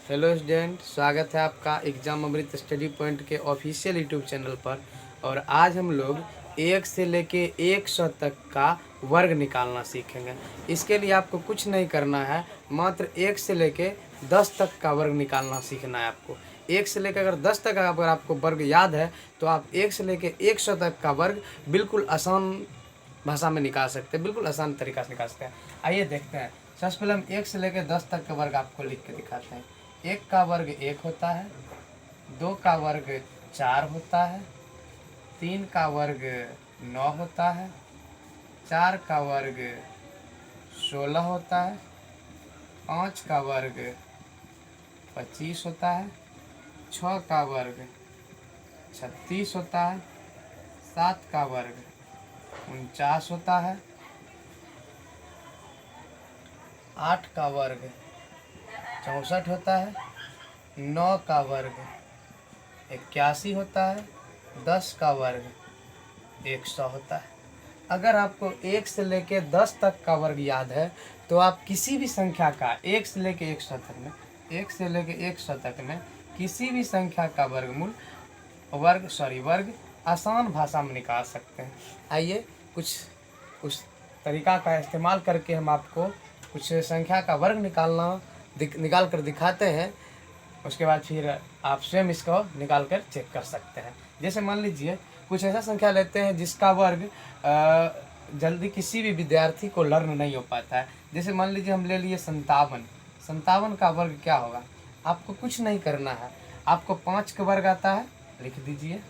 Hello student, स्वागत है आपका एग्जाम अमृत स्टडी पॉइंट के ऑफिशियल यूट्यूब चैनल पर। और आज हम लोग 1 से लेके 100 तक का वर्ग निकालना सीखेंगे। इसके लिए आपको कुछ नहीं करना है, मात्र 1 से लेके 10 तक का वर्ग निकालना सीखना है आपको। 1 से लेकर अगर 10 तक अगर आपको वर्ग याद है तो आप 1 से लेके 100 तक का वर्ग बिल्कुल आसान भाषा में निकाल सकते हैं, बिल्कुल आसान तरीका से निकाल सकते हैं। आइए देखते हैं। सबसे पहले हम 1 से लेकर 10 तक का वर्ग आपको लिख के दिखाते हैं। 1 का वर्ग 1 होता है, 2 का वर्ग 4 होता है, 3 का वर्ग 9 होता है, 4 का वर्ग 16 होता है, 5 का वर्ग 25 होता है, 6 का वर्ग 36 होता है, 7 का वर्ग 49 होता है, 8 का वर्ग 64 होता है, 9 का वर्ग 81 होता है, 10 का वर्ग 100 होता है। अगर आपको 1 से लेके 10 तक का वर्ग याद है तो आप किसी भी संख्या का 1 से लेके 100 तक में 1 से लेके 100 तक में किसी भी संख्या का वर्ग आसान भाषा में निकाल सकते हैं। आइए कुछ तरीका का इस्तेमाल करके हम आपको कुछ संख्या का वर्ग निकाल कर दिखाते हैं। उसके बाद फिर आप स्वयं इसको निकाल कर चेक कर सकते हैं। जैसे मान लीजिए कुछ ऐसा संख्या लेते हैं जिसका वर्ग जल्दी किसी भी विद्यार्थी को लर्न नहीं हो पाता है। जैसे मान लीजिए हम ले लिए 57। 57 का वर्ग क्या होगा? आपको कुछ नहीं करना है। आपको 5 का वर्ग आता है, लिख दीजिए।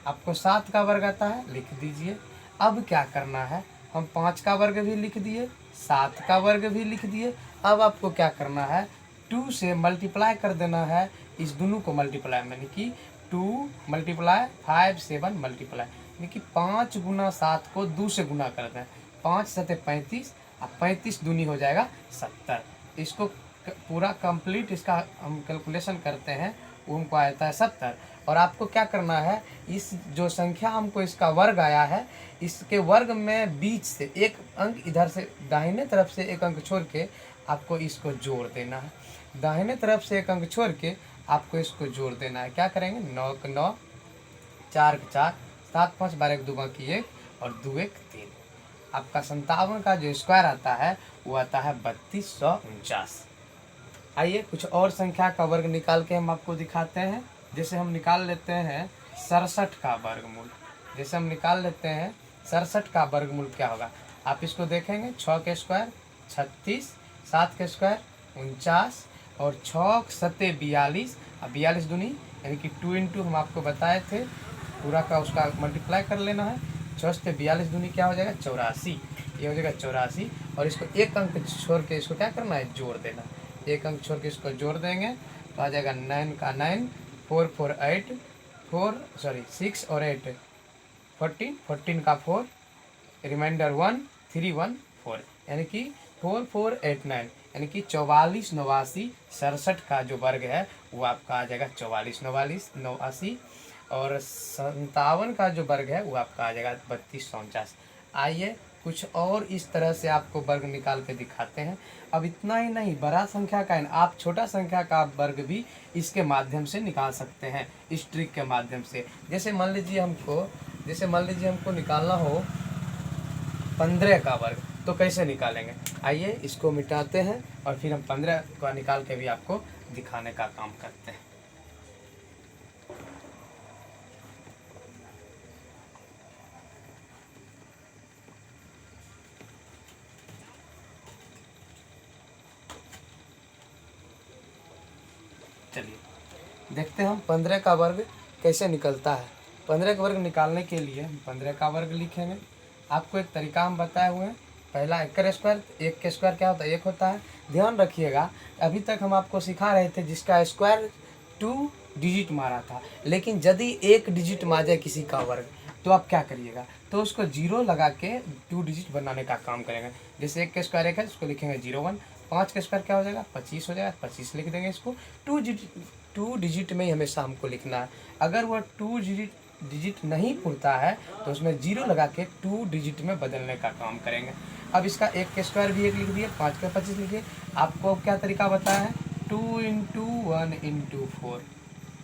आपको 7 का वर्ग आता है, लिख दीजिए। अब क्या करना है, हम 5 का वर्ग भी लिख दिए, 7 का वर्ग भी लिख दिए। अब आपको क्या करना है, 2 से मल्टीप्लाई कर देना है इस दोनों को मल्टीप्लाई में, यानी कि 2 मल्टीप्लाई 5 7 मल्टीप्लाई, यानी कि 5 गुना 7 को 2 से गुना कर दें। 5 7 35 और 35 दूनी हो जाएगा 70। इसको पूरा कंप्लीट इसका हम कैलकुलेशन करते हैं, वो हमको आता है 70। और आपको क्या करना है, इस जो संख्या हमको इसका वर्ग आया है, इसके वर्ग में बीच से एक अंक इधर से दाहिने तरफ से एक अंक छोड़ के आपको इसको जोड़ देना है। दाहिने तरफ से एक अंक छोड़ के आपको इसको जोड़ देना है। क्या करेंगे, 9 का 9, 4 का 4, 7 5 12 2 की 1 और 2 1 3। आपका 57 का जो स्क्वायर आता है वो आता है 3249। आइए कुछ और संख्या का वर्ग निकाल के हम आपको दिखाते हैं। जैसे हम निकाल लेते हैं 67 का वर्गमूल। जैसे हम निकाल लेते हैं 67 का वर्गमूल क्या होगा, आप इसको देखेंगे। 6 के स्क्वायर 36, 7 के स्क्वायर 49 और 6 7 42 और 42 दूनी, यानी कि 2 इंटू हम आपको बताए थे, पूरा का उसका मल्टीप्लाई कर लेना है। 6 से 42 दूनी क्या हो जाएगा, 84। ये हो जाएगा 84। और इसको एक अंक छोड़ के इसको क्या करना है, जोड़ देना। एक अंक छोड़ के इसको जोड़ देंगे तो आ जाएगा 9 का 9, 4 4 8, 6 और 8 14, 14 का 4, रिमाइंडर 1 3 1 4, यानी कि 4489, यानी कि 44 89 67 का जो वर्ग है वो आपका आ जाएगा 44 89। और 57 का जो वर्ग है वो आपका आ जाएगा 3249। आइए कुछ और इस तरह से आपको वर्ग निकाल के दिखाते हैं। अब इतना ही नहीं, बड़ा संख्या का आप छोटा संख्या का वर्ग भी इसके माध्यम से निकाल सकते हैं, इस ट्रिक के माध्यम से। जैसे मान लीजिए हमको निकालना हो 15 का वर्ग, तो कैसे निकालेंगे? आइए इसको मिटाते हैं और फिर हम 15 का निकाल के भी आपको दिखाने का काम करते हैं। चलिए देखते हैं हम 15 का वर्ग कैसे निकलता है। 15 का वर्ग निकालने के लिए हम 15 का वर्ग लिखेंगे। आपको एक तरीका हम बताए हुए हैं। पहला 1 का स्क्वायर, 1 का स्क्वायर क्या होता है, 1 होता है। ध्यान रखिएगा, अभी तक हम आपको सिखा रहे थे जिसका स्क्वायर 2 डिजिट मारा था, लेकिन यदि 1 डिजिट मार जाए किसी का वर्ग तो आप क्या करिएगा, तो उसको 0 लगा के 2 डिजिट बनाने का काम करेंगे। जैसे 1 का स्क्वायर 1 है, उसको लिखेंगे 01। 5 का स्क्वायर क्या हो जाएगा, 25 हो जाएगा, 25 लिख देंगे। इसको 2 डिजिट में ही हमेशा हमको लिखना है। अगर वह 2 डिजिट नहीं पुरता है तो उसमें 0 लगा के 2 डिजिट में बदलने का काम करेंगे। अब इसका 1 का स्क्वायर भी 1 लिख दिए, 5 का 25 लिखिए। आपको क्या तरीका बताया है, 2 इंटू 1 इंटू 4,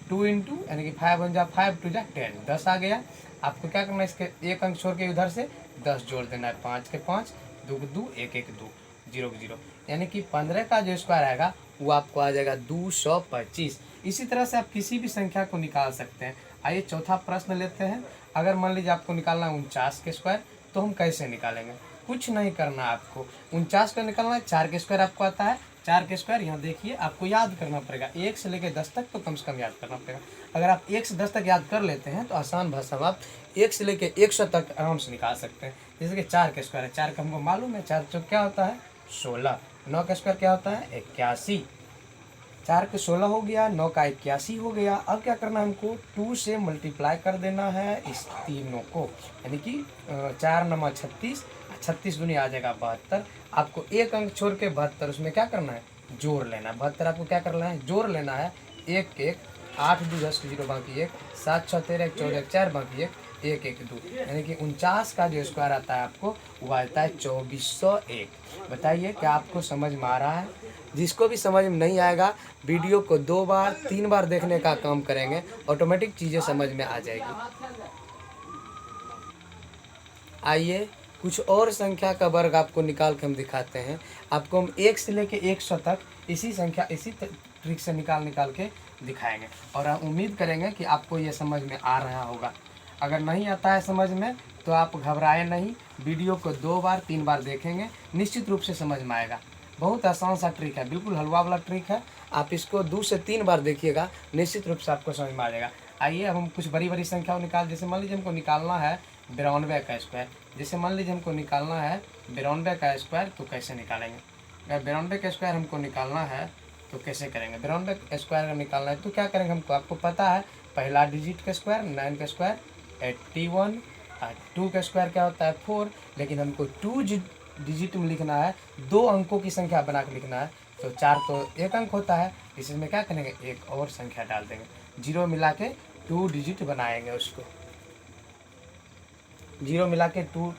2 इंटू यानी कि 5 1 जा 5 2 जा 10, 10 आ गया। आपको क्या करना है, इसके एक अंक छोड़ के उधर से 10 जोड़ देना है, 5 के 5, 2 के 2, 1 1 2, 0 के 0, यानी कि 15 का जो स्क्वायर आएगा वो आपको आ जाएगा 225। इसी तरह से आप किसी भी संख्या को निकाल सकते हैं। आइए चौथा प्रश्न लेते हैं। अगर मान लीजिए आपको निकालना है 49 के स्क्वायर, तो हम कैसे निकालेंगे? कुछ नहीं करना है आपको, 49 का निकालना है। 4 के स्क्वायर आपको आता है, 4 के स्क्वायर यहाँ देखिए आपको याद करना पड़ेगा, 1 से लेकर 10 तक तो कम से कम याद करना पड़ेगा। अगर आप 1 से 10 तक याद कर लेते हैं तो आसान भाषा में आप 1 से लेकर 100 तक आराम से निकाल सकते हैं। जैसे कि 4 के स्क्वायर है, 4 का हमको मालूम है, 4 चौक क्या होता है 16, 9 का स्क्वायर क्या होता है 81, 4 के 16 हो गया, 9 का 81 हो गया। अब क्या करना है हमको 2 से मल्टीप्लाई कर देना है इस तीनों को, यानी कि 4 9 36, 36 दूनी आ जाएगा 72। आपको एक अंक छोड़ के 72, उसमें क्या करना है जोड़ लेना है। 72 आपको क्या करना है जोड़ लेना है, 1 1, 8 2 10 0 बाकी 1, 7 6 13 14 4 बाकी 1, 1 1 2, यानी कि 49 का जो स्क्वायर आता है आपको वो आता है 2401। बताइए क्या आपको समझ में आ रहा है? जिसको भी समझ में नहीं आएगा वीडियो को 2 बार 3 बार देखने का काम करेंगे, ऑटोमेटिक चीज़ें समझ में आ जाएगी। आइए कुछ और संख्या का वर्ग आपको निकाल के हम दिखाते हैं। आपको हम 1 से लेके 100 तक इसी ट्रिक से निकाल के दिखाएंगे, और हम उम्मीद करेंगे कि आपको ये समझ में आ रहा होगा। अगर नहीं आता है समझ में तो आप घबराए नहीं, वीडियो को 2 बार 3 बार देखेंगे, निश्चित रूप से समझ में आएगा। बहुत आसान सा ट्रिक है, बिल्कुल हलवा वाला ट्रिक है। आप इसको 2 से 3 बार देखिएगा, निश्चित रूप से आपको समझ में आ जाएगा। आइए अब हम कुछ बड़ी संख्याओं निकाल, जैसे मान लीजिए हमको निकालना है 92 का स्क्वायर। जैसे मान लीजिए हमको निकालना है 92 का स्क्वायर, तो कैसे निकालेंगे? अगर 92 का स्क्वायर हमको निकालना है तो कैसे करेंगे? 92 का स्क्वायर अगर निकालना है तो क्या करेंगे हमको, आपको पता है पहला डिजिट का स्क्वायर 9 का स्क्वायर 81, 2 का स्क्वायर क्या होता है 4, लेकिन हमको 2 डिजिट में लिखना है, 2 अंकों की संख्या बना के लिखना है। तो 4 तो 1 अंक होता है, इसमें क्या करेंगे एक और संख्या डाल देंगे, 0 मिला के 2 डिजिट बनाएंगे उसको, 0 मिला के 2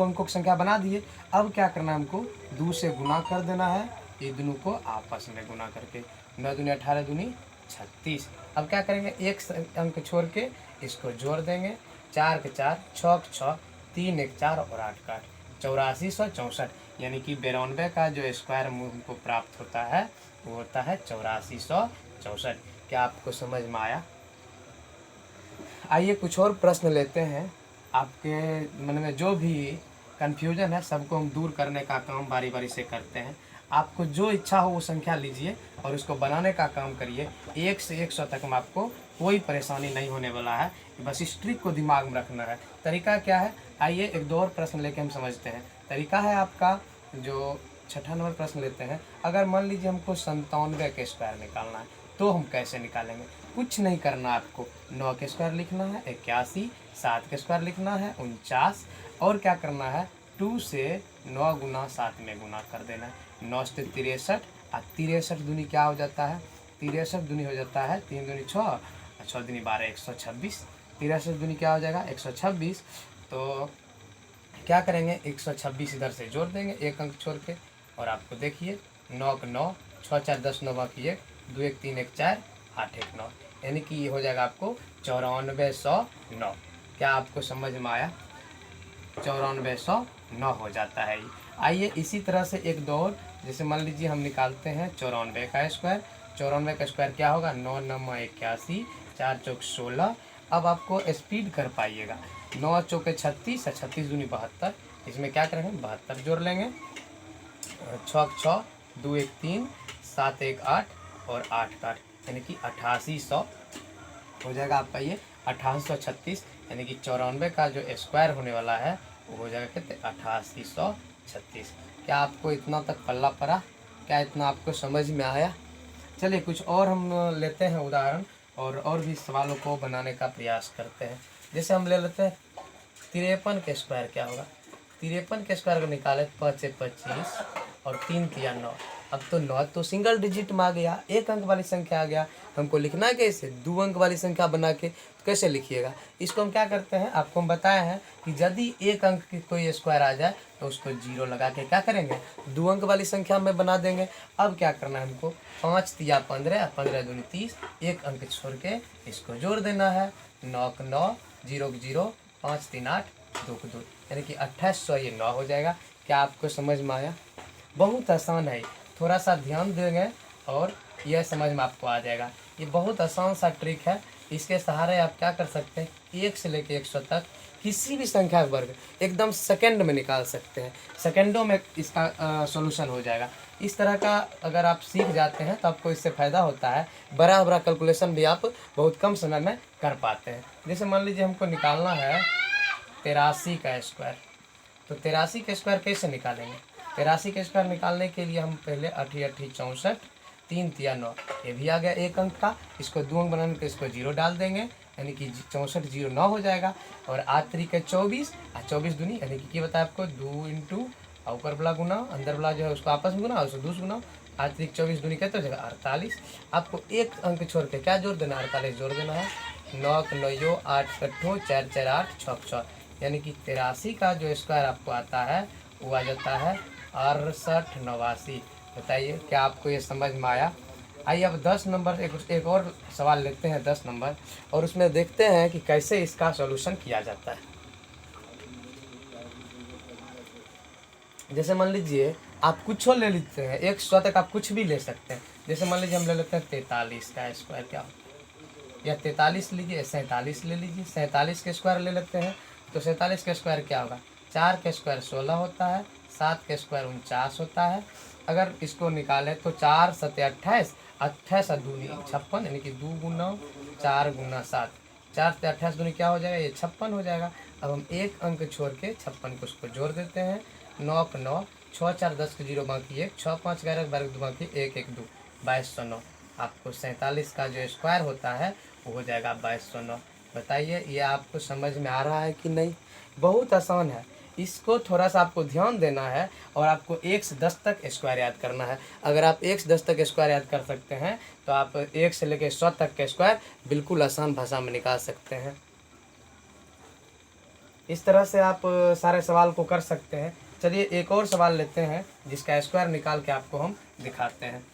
अंकों की संख्या बना दिए। अब क्या करना है हमको 2 से गुना कर देना है, ये दोनों को आपस में गुना करके, 9 दूनी 18 दूनी 36। अब क्या करेंगे एक अंक छोड़ के इसको जोड़ देंगे, 4 के 4, 6 के 6, 3 1 4 और 8 का 8, 8464, यानी कि 92 का जो स्क्वायर हमको प्राप्त होता है वो होता है 8464। क्या आपको समझ में आया? आइए कुछ और प्रश्न लेते हैं। आपके मन में जो भी कन्फ्यूजन है सबको हम दूर करने का काम बारी बारी से करते हैं। आपको जो इच्छा हो वो संख्या लीजिए और उसको बनाने का काम करिए। 1 से 100 तक में आपको कोई परेशानी नहीं होने वाला है, बस इस ट्रिक को दिमाग में रखना है। तरीका क्या है? आइए एक दो और प्रश्न लेके हम समझते हैं। तरीका है आपका जो 6ठा नंबर प्रश्न लेते हैं। अगर मान लीजिए हमको 97 के स्क्वायर निकालना है तो हम कैसे निकालेंगे? कुछ नहीं करना, आपको 9 के स्क्वायर लिखना है 81, 7 के स्क्वायर लिखना है 49, और क्या करना है 2 से 9 गुना 7 में गुना कर देना है। 9 से 63, और 63 दूनी क्या हो जाता है 63 दूनी हो जाता है 3 दूनी 6 और 6 दूनी 12, 126। 63 दूनी क्या हो जाएगा 126। तो क्या करेंगे 126 इधर से जोड़ देंगे एक अंक छोड़ के, और आपको देखिए 9 के 9, 6 4 10 9 बाकी 1, 2 1 3 1 4 8 1 9, यानी कि ये हो जाएगा आपको 9409। क्या आपको समझ में आया? 9409 हो जाता है ये। आइए इसी तरह से एक दो और, जैसे मान लीजिए हम निकालते हैं 94 का स्क्वायर। 94 का स्क्वायर क्या होगा 9 9 81, 4 चौक 16। अब आपको स्पीड कर पाइएगा, 9 चौके 36 और 36 दूनी 72, इसमें क्या करेंगे 72 जोड़ लेंगे, 6 6, 2 1 3, 7 1 8 और 8 का 8, यानी कि 8800 हो जाएगा आपका ये 8836, यानी कि 94 का जो स्क्वायर होने वाला है वो हो जाएगा कितने 8836। क्या आपको इतना तक पल्ला पड़ा? क्या इतना आपको समझ में आया? चलिए कुछ और हम लेते हैं उदाहरण, और भी सवालों को बनाने का प्रयास करते हैं। जैसे हम ले लेते हैं 53 के स्क्वायर क्या होगा। 53 के स्क्वायर को निकाले 5 से 25 और 3 3 9, अब तो 9 तो सिंगल डिजिट में आ गया, एक अंक वाली संख्या आ गया। हमको लिखना है कैसे, 2 अंक वाली संख्या बना के, तो कैसे लिखिएगा। इसको हम क्या करते हैं, आपको हम बताए हैं कि यदि एक अंक की कोई स्क्वायर आ जाए तो उसको 0 लगा के क्या करेंगे, 2 अंक वाली संख्या में बना देंगे। अब क्या करना है हमको, 5 तिया 15, 15 दूनी 30, एक अंक छोड़ के इसको जोड़ देना है। 9 क 9, 0 क 0, 5 3 8, 2 क 2, यानी कि 2800 ये 9 हो जाएगा। क्या आपको समझ में आया? बहुत आसान है, थोड़ा सा ध्यान देंगे और यह समझ में आपको आ जाएगा। ये बहुत आसान सा ट्रिक है, इसके सहारे आप क्या कर सकते हैं, 1 से लेकर 100 तक किसी भी संख्या का वर्ग एकदम सेकंड में निकाल सकते हैं, सेकंडों में इसका सॉल्यूशन हो जाएगा। इस तरह का अगर आप सीख जाते हैं तो आपको इससे फ़ायदा होता है, बड़ा बड़ा कैलकुलेशन भी आप बहुत कम समय में कर पाते हैं। जैसे मान लीजिए हमको निकालना है 83 का स्क्वायर, तो 83 का स्क्वायर कैसे निकालेंगे। 83 का स्क्वायर निकालने के लिए हम पहले 8 8 64, 3 तिया 9, ये भी आ गया एक अंक का। इसको 2 अंक बनाने के इसको 0 डाल देंगे, यानी कि 64 0 9 हो जाएगा। और 8 3 के 24, 24 दूनी, यानी कि क्या बताया आपको, 2 इंटू ऊपर वाला गुना, अंदर वाला जो है उसको आपस में गुना, उसको 2 गुना, 8 3 24 दूनी कहते हो जाएगा 48। आपको एक अंक छोड़ के क्या जोड़ देना, 48 जोड़ देना है। 9 क 9, 8 कट्ठो, 4 4 8, 6 6, यानी कि 83 का जो स्क्वायर आपको आता है वो आ जाता है 68 89। बताइए क्या आपको ये समझ में आया? आइए अब 10 नंबर एक और सवाल लेते हैं, 10 नंबर, और उसमें देखते हैं कि कैसे इसका सॉल्यूशन किया जाता है। जैसे मान लीजिए आप कुछ ले लेते हैं, 100 तक आप कुछ भी ले सकते हैं। जैसे मान लीजिए हम ले लेते हैं 43 का स्क्वायर, क्या या 43 लीजिए, 47 ले लीजिए, 47 के स्क्वायर ले लेते हैं। तो 47 का स्क्वायर क्या होगा, 4 का स्क्वायर 16 होता है, 7 का स्क्वायर 49 होता है। अगर इसको निकालें तो 4 7 28, 28 दूनी 56, यानी कि 2 गुना 4 गुना 7, 4 से 28 दूनी क्या हो जाएगा, ये 56 हो जाएगा। अब हम एक अंक छोड़ के 56 को उसको जोड़ देते हैं। 9 क 9, 6 4 10 के 0 बाकी 1, 6 5 11 12 2 बाकी 1 1 2, 2209। आपको 47 का जो स्क्वायर होता है वो हो जाएगा 2209। बताइए ये आपको समझ में आ रहा है कि नहीं? बहुत आसान है, इसको थोड़ा सा आपको ध्यान देना है और आपको 1 से 10 तक स्क्वायर याद करना है। अगर आप 1 से 10 तक स्क्वायर याद कर सकते हैं तो आप 1 से लेकर 100 तक के स्क्वायर बिल्कुल आसान भाषा में निकाल सकते हैं। इस तरह से आप सारे सवाल को कर सकते हैं। चलिए एक और सवाल लेते हैं जिसका स्क्वायर निकाल के आपको हम दिखाते हैं।